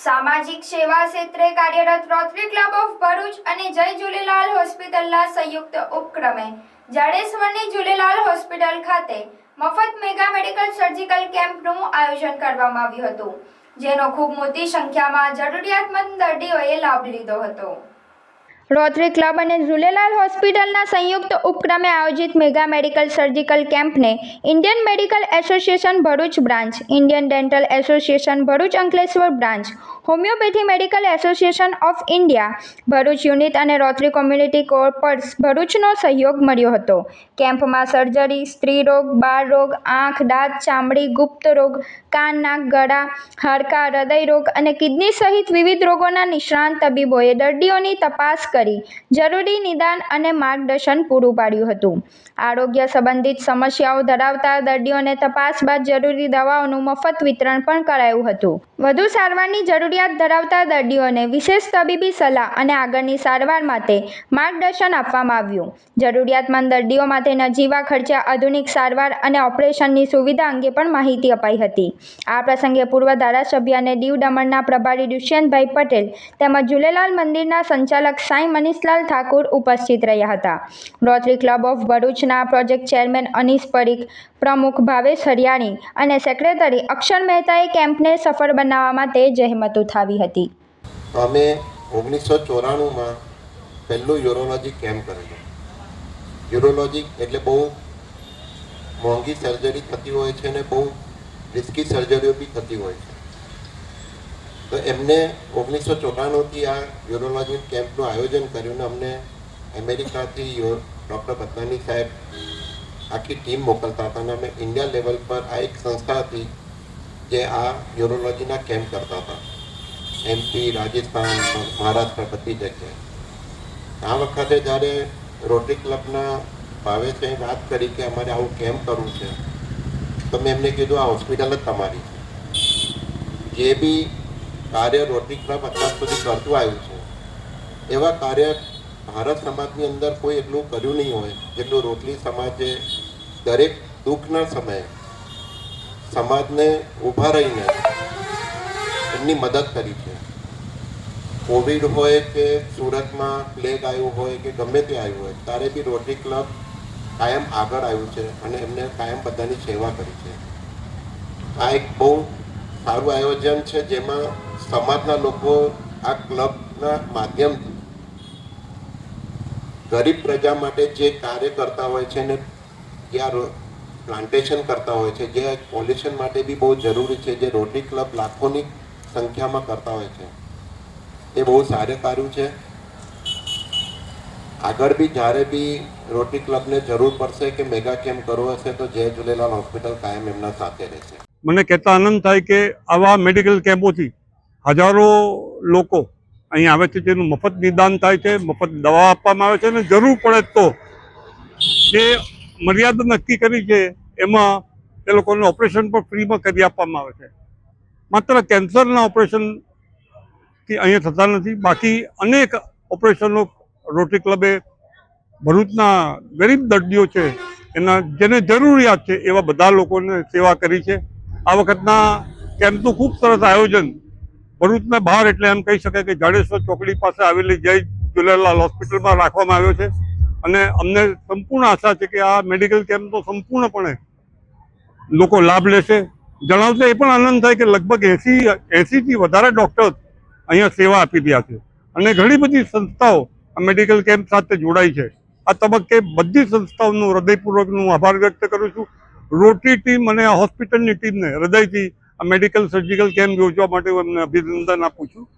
સામાજિક સેવા ક્ષેત્રે કાર્યરત રોટરી ક્લબ ઓફ ભરૂચ અને જય ઝૂલેલાલ હોસ્પિટલના સંયુક્ત ઉપક્રમે જાડેશ્વરની ઝૂલેલાલ હોસ્પિટલ ખાતે મફત મેગા મેડિકલ સર્જિકલ કેમ્પનું આયોજન કરવામાં આવ્યું હતું, જેનો ખૂબ મોટી સંખ્યામાં જરૂરિયાતમંદ દર્દીઓએ લાભ લીધો હતો. રોટરી ક્લબ અને ઝૂલેલાલ હોસ્પિટલના સંયુક્ત ઉપક્રમે આયોજિત મેગા મેડિકલ સર્જિકલ કેમ્પને Indian medical association Bharuch branch, Indian dental association Bharuch Ankleshwar branch, homeopathy medical association of India Bharuch unit અને રોટરી કોમ્યુનિટી કોર્પ્સ ભરૂચનો સહયોગ મળ્યો હતો. કેમ્પમાં સર્જરી, સ્ત્રીરોગ, બાળરોગ, આંખ, દાંત, ચામડી, ગુપ્ત રોગ, કાન, નાક, ગળા, હાડકાં, હૃદયરોગ અને કિડની સહિત વિવિધ રોગોના નિષ્ણાત તબીબોએ દર્દીઓની તપાસ કરી જરૂરી નિદાન અને માર્ગદર્શન પૂરું પાડ્યું હતું. આરોગ્ય સંબંધિત સમસ્યાઓ ધરાવતા દર્દીઓને તપાસ બાદ જરૂરી દવાઓનું મફત વિતરણ પણ કરાયું હતું. વધુ સારવારની જરૂરિયાત ધરાવતા દર્દીઓને વિશેષ તબીબી સલાહ અને આગળની સારવાર માટે માર્ગદર્શન આપવામાં આવ્યું. જરૂરિયાતમંદ દર્દીઓ માટે નજીવા ખર્ચે આધુનિક સારવાર અને ઓપરેશનની સુવિધા અંગે પણ માહિતી અપાઈ હતી. આ પ્રસંગે પૂર્વ ધારાસભ્ય અને દીવ દમણના પ્રભારી દુષ્યંતભાઈ પટેલ તેમજ ઝૂલેલાલ મંદિરના સંચાલક સાંઈ મનીષલાલ ઠાકુર ઉપસ્થિત રહ્યા હતા. રોટરી ક્લબ ઓફ ભરૂચના પ્રોજેક્ટ ચેરમેન અનીસ પરીખ, પ્રમુખ ભાવેશ હરિયાણી અને સેક્રેટરી અક્ષર મહેતાએ કેમ્પને સફળ બનાવવા માટે જહેમત ઉઠાવી હતી. અમે 1994માં પહેલું યુરોલોજી કેમ્પ કરેલો. યુરોલોજી એટલે બહુ મોંઘી સર્જરી થતી હોય છે અને બહુ રિસ્કી સર્જરીઓ બી થતી હોય છે. તો એમને 1994થી આ યુરોલોજી કેમ્પનું આયોજન કર્યું ને અમને અમેરિકાથી ડૉક્ટર પતનાની સાહેબ આખી ટીમ મોકલતા હતા અને અમે ઇન્ડિયા લેવલ પર આ એક સંસ્થા હતી જે આ યુરોલોજીના કેમ્પ કરતા હતા. એમપી, રાજસ્થાન, મહારાષ્ટ્ર, બધી જગ્યાએ. આ વખતે જ્યારે રોટરી ક્લબના ભાવેશે વાત કરી કે અમારે આવું કેમ્પ કરવું છે તો મેં એમને કીધું આ હોસ્પિટલ જ તમારી છે. જે બી કાર્ય રોટરી ક્લબ અત્યાર સુધી કરતું આવ્યું છે એવા કાર્ય ભારત સમાજની અંદર કોઈ એટલું કર્યું નહીં હોય જેટલું રોટરી સમાજે દરેક દુઃખના સમયે સમાજને ઊભા રહીને એમની મદદ કરી છે. કોવિડ હોય કે સુરતમાં પ્લેગ આવ્યું હોય કે ગમે તે આવ્યું હોય ત્યારે બી રોટરી ક્લબ કાયમ આગળ આવ્યું છે અને એમને કાયમ બધાની સેવા કરી છે. આ એક બહુ સારું આયોજન છે જેમાં સમાજના લોકો આ ક્લબના માધ્યમથી ગરીબ પ્રજા માટે જે કાર્ય કરતા હોય છે ને જ્યાં પ્લાન્ટેશન કરતા હોય છે, જે પોલ્યુશન માટે બી બહુ જરૂરી છે, જે રોટરી ક્લબ લાખોની સંખ્યામાં કરતા હોય છે, એ બહુ સારું કાર્ય છે. આગળ બી જ્યારે બી રોટરી ક્લબને જરૂર પડશે કે મેગા કેમ્પ કરવો હશે તો જય ઝૂલેલાલ હોસ્પિટલ કાયમ એમના સાથે રહેશે. મને કહેતા આનંદ થાય કે આવા મેડિકલ કેમ્પોથી હજારો લોકો અહીં આવે છે, જેનું મફત નિદાન થાય છે, મફત દવા આપવામાં આવે છે અને જરૂર પડે તો જે મર્યાદા નક્કી કરી છે એમાં એ લોકોને ઓપરેશન પણ ફ્રીમાં કરી આપવામાં આવે છે. માત્ર કેન્સરના ઓપરેશનથી અહીંયા થતા નથી, બાકી અનેક ઓપરેશનો રોટરી ક્લબે ભરૂચના ગરીબ દર્દીઓ છે એના જેને જરૂરિયાત છે એવા બધા લોકોને સેવા કરી છે. આ વખતના કેમ્પનું ખૂબ સરસ આયોજન ભરૂચના બહાર એટલે એમ કહી શકાય કે જાડેશ્વર ચોકડી પાસે આવેલી જય ઝૂલેલાલ હોસ્પિટલમાં રાખવામાં આવ્યો છે અને અમને સંપૂર્ણ આશા છે કે આ મેડિકલ કેમ્પનો સંપૂર્ણપણે લોકો લાભ લેશે. જણાવતા એ પણ આનંદ થાય કે લગભગ 80થી વધારે ડૉક્ટર્સ અહીંયા સેવા આપી રહ્યા છે અને ઘણી બધી સંસ્થાઓ આ મેડિકલ કેમ્પ સાથે જોડાઈ છે. આ તબક્કે બધી સંસ્થાઓનું હૃદયપૂર્વકનું આભાર વ્યક્ત કરું છું. રોટરી ટીમ અને આ હોસ્પિટલની ટીમને હૃદયથી આ મેડિકલ સર્જિકલ કેમ્પ યોજવા માટે હું એમને અભિનંદન આપું છું.